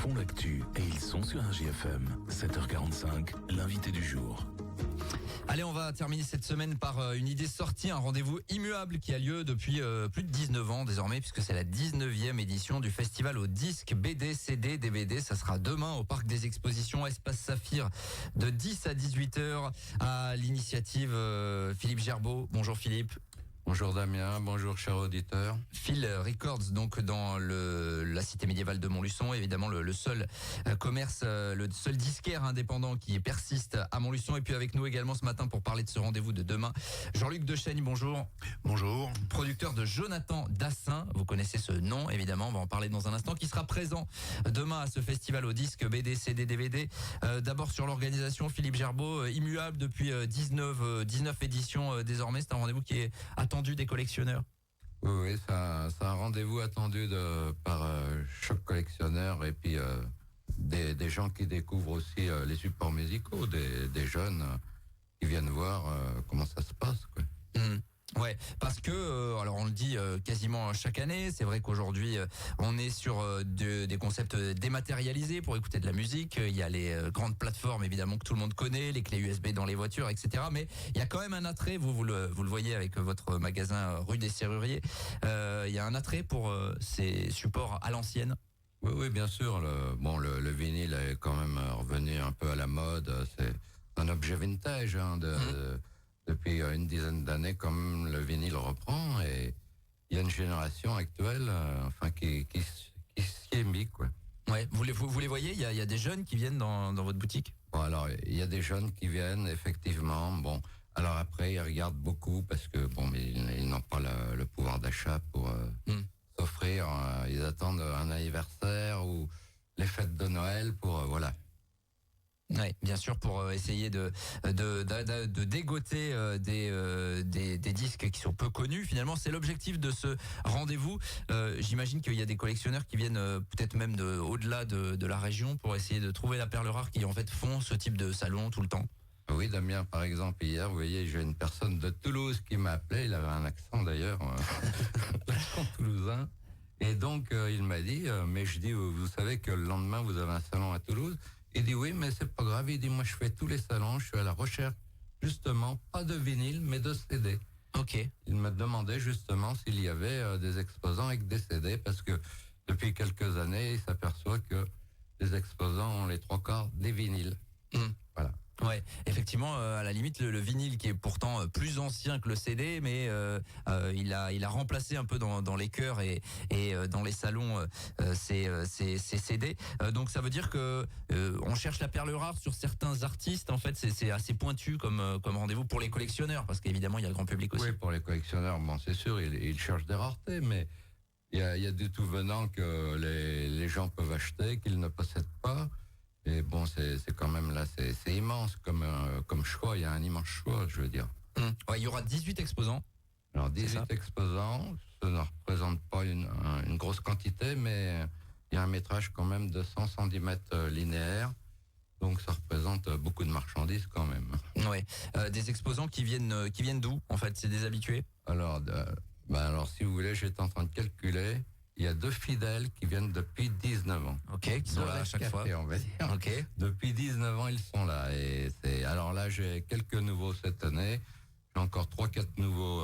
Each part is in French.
font l'actu et ils sont sur un GFM. 7h45, l'invité du jour. Allez, on va terminer cette semaine par une idée sortie, un rendez-vous immuable qui a lieu depuis plus de 19 ans désormais, puisque c'est la 19e édition du festival au disque BD, CD, DVD. Ça sera demain au Parc des Expositions Espace Saphir de 10 à 18h à l'initiative Philippe Gerbeau. Bonjour Philippe. Bonjour Damien, bonjour chers auditeurs. Phil Records, donc dans la cité médiévale de Montluçon, évidemment le seul commerce, le seul disquaire indépendant qui persiste à Montluçon. Et puis avec nous également ce matin pour parler de ce rendez-vous de demain, Jean-Luc Dechaigne, bonjour. Bonjour. Producteur de Jonathan Dassin, vous connaissez ce nom évidemment, on va en parler dans un instant, qui sera présent demain à ce festival au disque BD, CD, DVD. D'abord sur l'organisation, Philippe Gerbeau, immuable depuis 19 éditions désormais, c'est un rendez-vous qui est attendu des collectionneurs. Oui, c'est un rendez-vous attendu par chaque collectionneur et puis des gens qui découvrent aussi les supports musicaux, des jeunes qui viennent voir comment ça se passe, quoi. Ouais, parce que alors on le dit quasiment chaque année, c'est vrai qu'aujourd'hui on est sur des concepts dématérialisés pour écouter de la musique. Il y a les grandes plateformes évidemment que tout le monde connaît, les clés USB dans les voitures, etc. Mais il y a quand même un attrait, vous le voyez avec votre magasin rue des Serruriers, il y a un attrait pour ces supports à l'ancienne. Oui, bien sûr. Le vinyle est quand même revenu un peu à la mode. C'est un objet vintage, hein, depuis une dizaine d'années, comme le vinyle reprend, et il y a une génération actuelle, qui s'y est mis, quoi. Ouais, vous les voyez, il y a des jeunes qui viennent dans votre boutique. Bon, alors, il y a des jeunes qui viennent, effectivement. Bon, alors après, ils regardent beaucoup parce que, mais ils n'ont pas le pouvoir d'achat pour s'offrir. Ils attendent un anniversaire ou les fêtes de Noël pour, voilà. Ouais, bien sûr, pour essayer de dégoter des disques qui sont peu connus. Finalement, c'est l'objectif de ce rendez-vous. J'imagine qu'il y a des collectionneurs qui viennent peut-être même au-delà de la région pour essayer de trouver la perle rare qui en fait font ce type de salon tout le temps. Oui, Damien, par exemple, hier, vous voyez, j'ai une personne de Toulouse qui m'a appelé. Il avait un accent d'ailleurs, l'accent toulousain. Et donc, il m'a dit, mais je dis, vous savez que le lendemain, vous avez un salon à Toulouse. Il dit oui, mais c'est pas grave. Il dit moi je fais tous les salons, je suis à la recherche justement pas de vinyle mais de CD. Ok. Il me demandait justement s'il y avait des exposants avec des CD parce que depuis quelques années il s'aperçoit que les exposants ont les 3/4 des vinyles. Voilà. Ouais, effectivement, à la limite, le vinyle qui est pourtant plus ancien que le CD, mais il a remplacé un peu dans les chœurs et dans les salons ces CD. Donc ça veut dire que on cherche la perle rare sur certains artistes. En fait, c'est assez pointu comme rendez-vous pour les collectionneurs, parce qu'évidemment il y a le grand public aussi. Oui, pour les collectionneurs, bon c'est sûr, ils cherchent des raretés, mais il y a du tout venant que les gens peuvent acheter, qu'ils ne possèdent pas. Et bon, c'est quand même là, c'est immense comme choix. Il y a un immense choix, je veux dire. Ouais, il y aura 18 exposants. Alors 18 exposants, ça ne représente pas une grosse quantité, mais il y a un métrage quand même de 110 mètres linéaires. Donc ça représente beaucoup de marchandises quand même. Ouais, des exposants qui viennent d'où en fait? C'est des habitués? Alors si vous voulez, j'étais en train de calculer. Il y a 2 fidèles qui viennent depuis 19 ans. Ok, qui sont là à chaque fois. On va dire. Ok. Depuis 19 ans, ils sont là. Et alors là, j'ai quelques nouveaux cette année. J'ai encore 3-4 nouveaux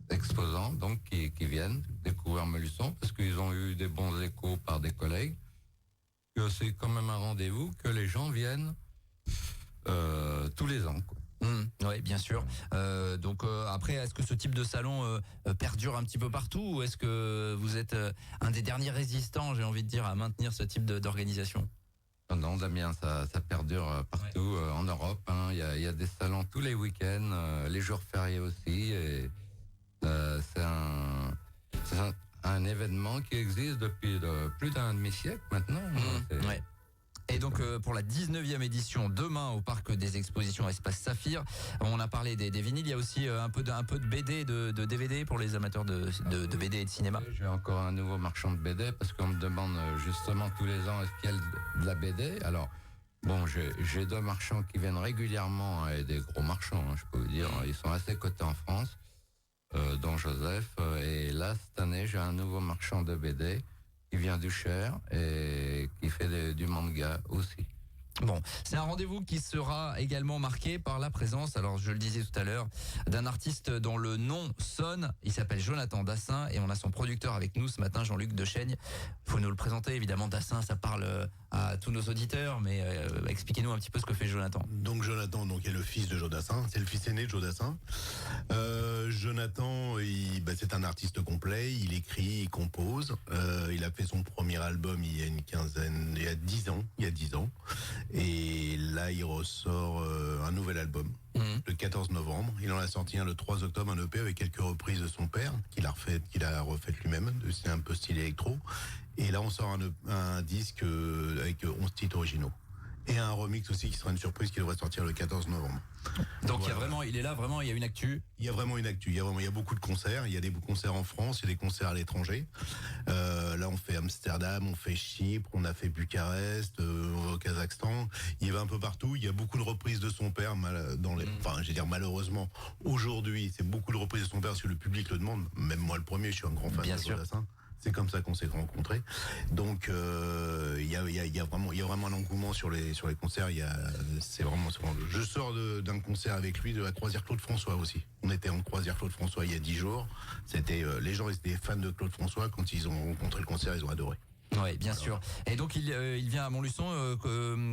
exposants, donc, qui viennent découvrir Montluçon parce qu'ils ont eu des bons échos par des collègues. Que c'est quand même un rendez-vous que les gens viennent tous les ans, quoi. Oui, bien sûr. Donc après, est-ce que ce type de salon perdure un petit peu partout, ou est-ce que vous êtes un des derniers résistants, j'ai envie de dire, à maintenir ce type d'organisation? Non, Damien, ça perdure partout en Europe. Hein. Il y a des salons tous les week-ends, les jours fériés aussi. Et c'est un événement qui existe depuis plus d'un demi-siècle maintenant. Ouais. Et donc pour la 19e édition demain au Parc des Expositions Espace Saphir, on a parlé des vinyles, il y a aussi un peu de BD, de DVD pour les amateurs de BD et de cinéma. J'ai encore un nouveau marchand de BD parce qu'on me demande justement tous les ans est-ce qu'il y a de la BD. Alors bon, j'ai 2 marchands qui viennent régulièrement, et des gros marchands, hein, je peux vous dire, ils sont assez cotés en France, dont Joseph. Et là cette année j'ai un nouveau marchand de BD qui vient du Cher et fait du manga aussi. Bon, c'est un rendez-vous qui sera également marqué par la présence, alors je le disais tout à l'heure, d'un artiste dont le nom sonne. Il s'appelle Jonathan Dassin et on a son producteur avec nous ce matin, Jean-Luc Dechaigne. Il faut nous le présenter, évidemment. Dassin, ça parle à tous nos auditeurs, mais expliquez-nous un petit peu ce que fait Jonathan. Donc Jonathan, est le fils de Joe Dassin, c'est le fils aîné de Joe Dassin. Jonathan, c'est un artiste complet, il écrit, il compose. Il a fait son premier album il y a 10 ans. Et là, il ressort un nouvel album le 14 novembre. Il en a sorti un le 3 octobre, un EP avec quelques reprises de son père, qu'il a refait lui-même. C'est un peu style électro. Et là, on sort un disque avec 11 titres originaux. Et un remix aussi qui sera une surprise qui devrait sortir le 14 novembre. Donc voilà. Il y a une actu. Il y a vraiment une actu. Il y a beaucoup de concerts. Il y a des concerts en France, il y a des concerts à l'étranger. Là, on fait Amsterdam, on fait Chypre, on a fait Bucarest, au Kazakhstan. Il va un peu partout. Il y a beaucoup de reprises de son père. Malheureusement, aujourd'hui, c'est beaucoup de reprises de son père parce que le public le demande. Même moi, le premier, je suis un grand fan de Dassin. C'est comme ça qu'on s'est rencontrés. Donc il y a vraiment un engouement sur les concerts. Je sors d'un concert avec lui de la croisière Claude François aussi. On était en croisière Claude François il y a 10 jours. C'était les gens étaient fans de Claude François. Quand ils ont rencontré le concert, ils ont adoré. Oui, bien sûr. Et donc il vient à Montluçon.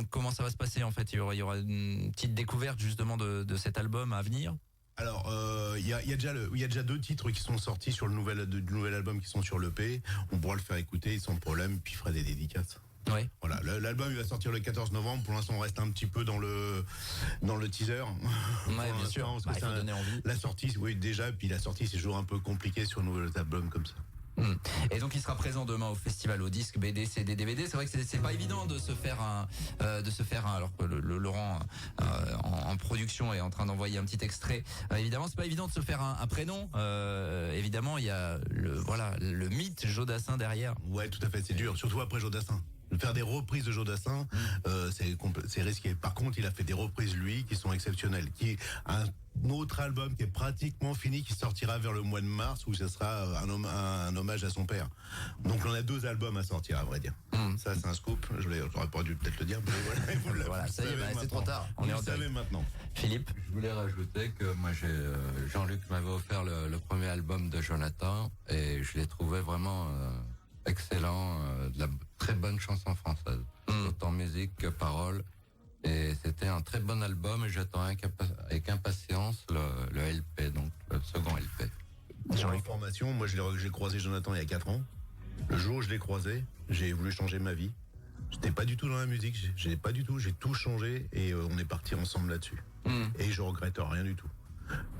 Comment ça va se passer en fait? Il y aura une petite découverte justement de cet album à venir. Alors, il y a déjà 2 titres qui sont sortis sur le nouvel album qui sont sur l'EP. On pourra le faire écouter sans problème, puis il fera des dédicaces. Oui. Voilà, l'album il va sortir le 14 novembre. Pour l'instant, on reste un petit peu dans le teaser. Ouais, bien sûr. Il faut donner envie. La sortie, oui, déjà, puis la sortie, c'est toujours un peu compliqué sur un nouvel album comme ça. Et donc il sera présent demain au festival au disque BD CD DVD. C'est vrai que c'est pas évident de se faire alors que le Laurent en production est en train d'envoyer un petit extrait. Évidemment, c'est pas évident de se faire un prénom. Évidemment, il y a le mythe Joe Dassin derrière. Ouais, tout à fait, c'est dur, surtout après Joe Dassin. Faire des reprises de Joe Dassin, c'est risqué. Par contre, il a fait des reprises lui qui sont exceptionnelles. Un autre album qui est pratiquement fini, qui sortira vers le mois de mars, où ce sera un hommage à son père. Donc on a 2 albums à sortir, à vrai dire. Ça, c'est un scoop. J'aurais pas dû peut-être le dire, mais voilà. Ça y est, c'est trop tard. On le savait maintenant. Philippe, je voulais rajouter que moi, Jean-Luc m'avait offert le premier album de Jonathan et je l'ai trouvé vraiment excellent, de la très bonne chanson française, autant musique que paroles. Et c'était un très bon album et j'attends avec impatience le LP, donc le second LP. Pour information, moi j'ai croisé Jonathan il y a 4 ans. Le jour où je l'ai croisé, j'ai voulu changer ma vie. J'étais pas du tout dans la musique, j'ai tout changé et on est parti ensemble là-dessus. Et je regrette rien du tout.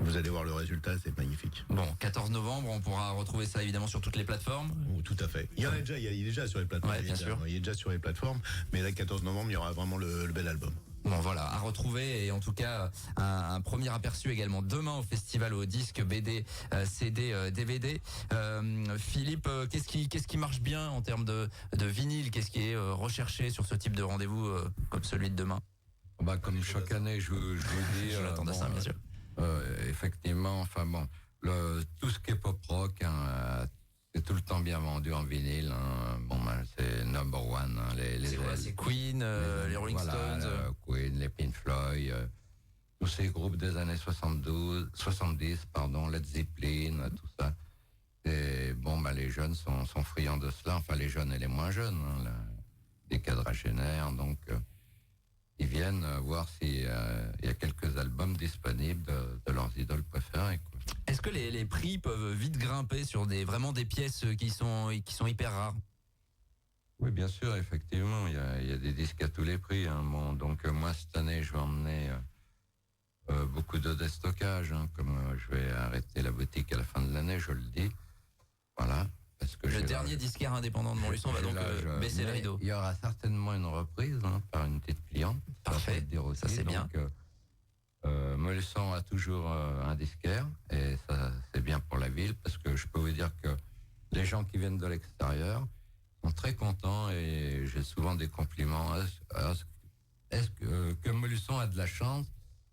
Vous allez voir le résultat, c'est magnifique. Bon, 14 novembre, on pourra retrouver ça évidemment sur toutes les plateformes. Tout à fait. Il est déjà sur les plateformes. Ouais, bien sûr. Il est déjà sur les plateformes, mais là, 14 novembre, il y aura vraiment le bel album. Bon voilà, à retrouver et en tout cas un premier aperçu également demain au festival au disque BD, CD, DVD. Philippe, qu'est-ce qui marche bien en termes de vinyle? Qu'est-ce qui est recherché sur ce type de rendez-vous comme celui de demain? Comme chaque année, je vous dis. J'attends ça, bien sûr. Effectivement, tout ce qui est pop rock, c'est tout le temps bien vendu en vinyle. C'est number one. C'est Queen, les Rolling Stones, Queen, les Pink Floyd, tous ces groupes des années 70, Led Zeppelin, tout ça. Et les jeunes sont friands de cela. Enfin, les jeunes et les moins jeunes, les quadragénaires, donc. Ils viennent voir s'il y a quelques albums disponibles de leurs idoles préférées. Est-ce que les prix peuvent vite grimper sur des pièces qui sont hyper rares? Oui, bien sûr, effectivement, il y a des disques à tous les prix. Donc moi cette année, je vais emmener beaucoup de déstockage, comme je vais arrêter la boutique à la fin de l'année, je le dis. Voilà. Parce que le dernier disquaire indépendant de Montluçon va donc baisser le rideau. Il y aura certainement une reprise par une petite cliente. Parfait, ça c'est bien. Montluçon a toujours un disquaire et ça c'est bien pour la ville parce que je peux vous dire que les gens qui viennent de l'extérieur sont très contents et j'ai souvent des compliments. Est-ce que Montluçon a de la chance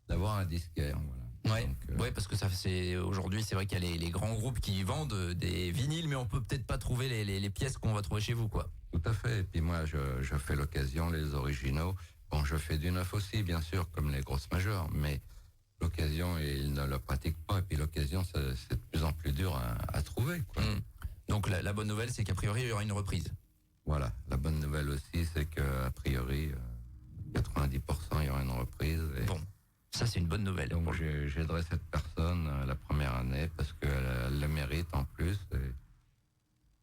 d'avoir un disquaire? Voilà. Ouais, Donc, ouais, parce que aujourd'hui, c'est vrai qu'il y a les grands groupes qui vendent des vinyles, mais on peut peut-être pas trouver les pièces qu'on va trouver chez vous, quoi. Tout à fait. Et puis moi, je fais l'occasion, les originaux. Bon, je fais du neuf aussi, bien sûr, comme les grosses majeures, mais l'occasion, ils ne le pratiquent pas. Et puis l'occasion, c'est de plus en plus dur à trouver, quoi. Donc la bonne nouvelle, c'est qu'a priori, il y aura une reprise. Voilà. La bonne nouvelle aussi, c'est qu'a priori, 90%, il y aura une reprise. Et Bon, ça c'est une bonne nouvelle. donc j'aiderai cette personne la première année parce qu'elle le mérite en plus. Et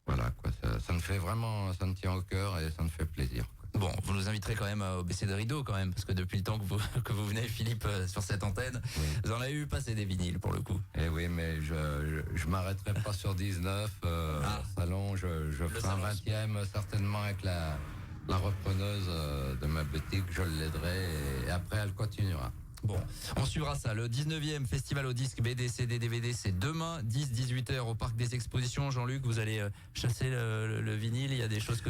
voilà, quoi. Ça me fait vraiment, ça me tient au cœur et ça me fait plaisir, quoi. Bon, vous nous inviterez quand même au baisser de rideau quand même, parce que depuis le temps que vous venez, Philippe, sur cette antenne, Oui. vous en avez eu passer des vinyles pour le coup. Eh oui, mais je m'arrêterai pas sur 19 salon. Je ferai un salon. 20e certainement avec la repreneuse de ma boutique. Je l'aiderai et après elle continuera. Bon, on suivra ça. Le 19e festival au disque BD, CD, DVD, c'est demain, 10-18h au Parc des Expositions. Jean-Luc, vous allez chasser le vinyle. Il y a des choses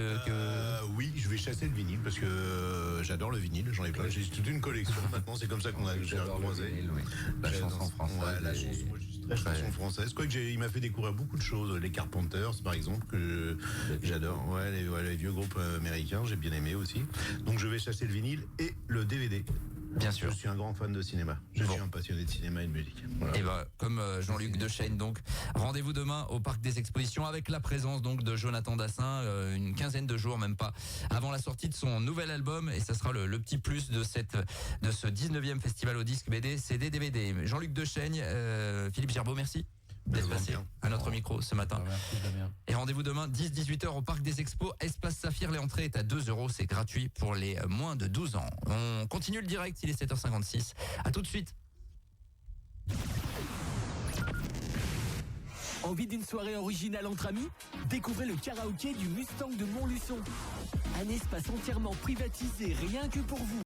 Oui, je vais chasser le vinyle parce que j'adore le vinyle. J'en ai plein. J'ai toute une collection. Maintenant, c'est comme ça j'ai J'adore le croisé. vinyle, oui. La chanson française. Ouais, la et- chanson, moi, je suis très chanson française. Quoique il m'a fait découvrir beaucoup de choses. Les Carpenters, par exemple, que j'adore. Ouais, les vieux groupes américains, j'ai bien aimé aussi. Donc, je vais chasser le vinyle et le DVD. Bien sûr. Je suis un grand fan de cinéma. Je suis un passionné de cinéma et de musique. Voilà. Et ben, comme Jean-Luc Dechaine, donc, rendez-vous demain au Parc des Expositions avec la présence donc de Jonathan Dassin, une quinzaine de jours, même pas, avant la sortie de son nouvel album, et ça sera le petit plus de ce 19e festival au disque BD, CD, DVD. Jean-Luc Dechaine, Philippe Gerbeau, merci d'être Bien, passé bien. à notre micro ce matin. Merci Damien. Et rendez-vous demain 10-18h au Parc des Expos, Espace Saphir. L'entrée est à 2 €, c'est gratuit pour les moins de 12 ans. On continue le direct, il est 7h56. À tout de suite. Envie d'une soirée originale entre amis? Découvrez le karaoké du Mustang de Montluçon. Un espace entièrement privatisé rien que pour vous.